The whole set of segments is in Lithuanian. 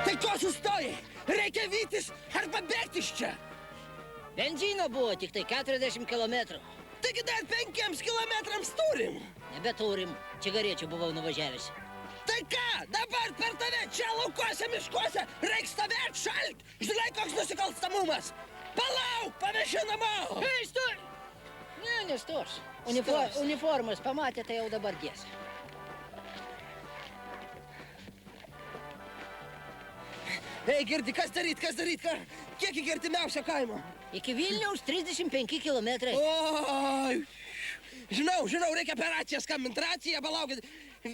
Tai ko sustojai? Reikia vytis arba bėgti iš čia. Benzino buvo tik tai 40 kilometrų. Taigi dar 5 kilometrams turim. Nebeturim. Cigarečių buvau nuvažiavęs. Tai ką, dabar per tave čia laukuose, miškuose reiks tave atšalt. Žinai, koks nusikalstamumas. Palauk, paveši namo. Ei, sтой! Ne, nestos. Stos. Uniformas pamatė, tai jau dabar ties. Ei, girdi, kas daryt, kiek iki artimiausio kaimo? Iki Vilniaus 35 kilometrai. Oi, žinau, reikia per raciją skambint, palaukit.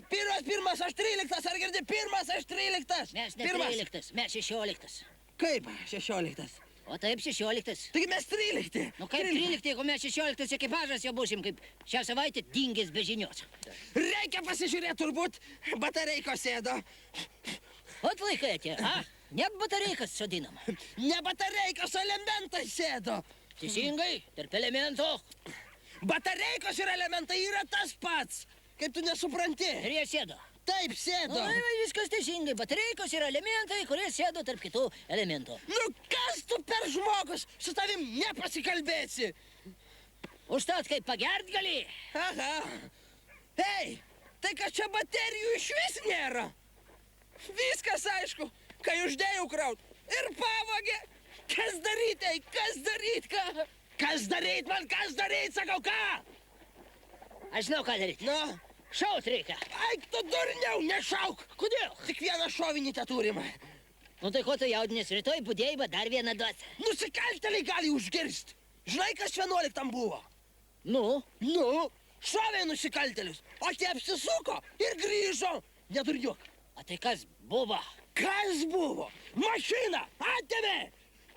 Pirmas aš 13, ar girdi, pirmas aš 13. Mes ne 13, mes 16. Kaip 16? O taip 16. Taigi mes 13. Nu kaip 13, jeigu mes 16 ekipažas jau būsim, kaip šią savaitę dingęs be žinios. Reikia pasižiūrėti, turbūt batareikos sėdo. Ot laikai atėjo, a? Net batareikas sodinam. Ne batareikos, elementai sėdo. Teisingai, tarp elemento. Batareikos ir elementai yra tas pats. Kaip tu nesupranti? Ir jie sėdo. Taip, sėdo. Nu, viskas teisingai. Batareikos yra elementai, kurie sėdo tarp kitų elementų. Nu, kas tu per žmogus? Su tavim nepasikalbėsi. Užtat, kaip pagert gali. Aha. Ei, tai kad čia baterijų iš vis nėra. Viskas aišku, kai uždėjau kraut. Ir pavogė. Kas daryt, ei, kas daryt, ką? Kas daryt, man kas daryt, sakau, ką? Aš žinau, ką daryti. Nu? Šaut reikia. Ai, tu durniau, nešauk. Kodėl? Tik vieną šovinį tą turim. Nu tai ko tu jaudinės, rytoj budėjimą dar vieną duoti. Nusikaltėliai gali užgirst. Žinai, kas 11 buvo? Nu? Nu, šovė nusikaltėlius, o tie apsisuko ir grįžo. Nedurniuk. O tai kas buvo? Kas buvo? Mašina atėmė.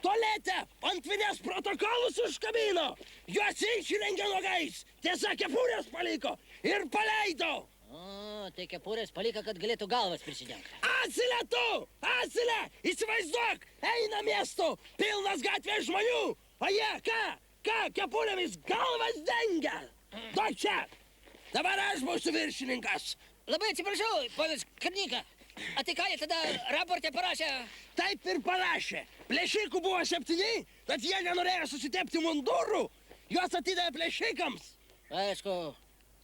Tualete ant vinės protokolus užkabino. Juos išrengė nogais. Tiesa, kepurės paliko ir paleido. O, tai kepurės palika, kad galėtų galvas prisidengti. Asilė tu! Asilė! Įsivaizduok! Eina miestu, pilnas gatvės žmonių. O jie ką kepurėmis galvas dengia? Duok čia! Dabar aš būsiu viršininkas. Labai atsiprašau, ponas Karnyka. A tai ką jie tada raporte parašė? Taip ir parašė. Plėšikų buvo 7, bet jie nenorėjo susitepti mundurų. Juos atidavė plėšikams. Aišku,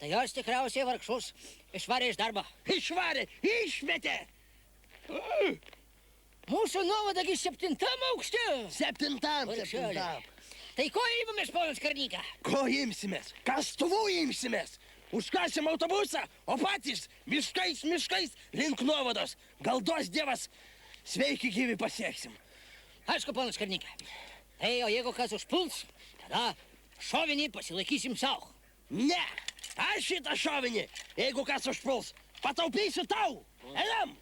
tai jos tikriausiai vargšus išvarė iš darbo. Išvarė, išmetė. Mūsų nuovadagi 7 aukšte. 7. Tai ko imamės, ponas Karnyka? Ko imsimės? Kastuvų imsimės. Užkasim autobusą, o patys miškais link nuovados. Gal duos Dievas, sveiki gyvi pasieksim. Aišku, ponas Karnyka. Tai o jeigu kas užpuls, tada šovinį pasilaikysim savo. Ne, aš šitą šovinį, jeigu kas užpuls, pataupysiu tau. Einam.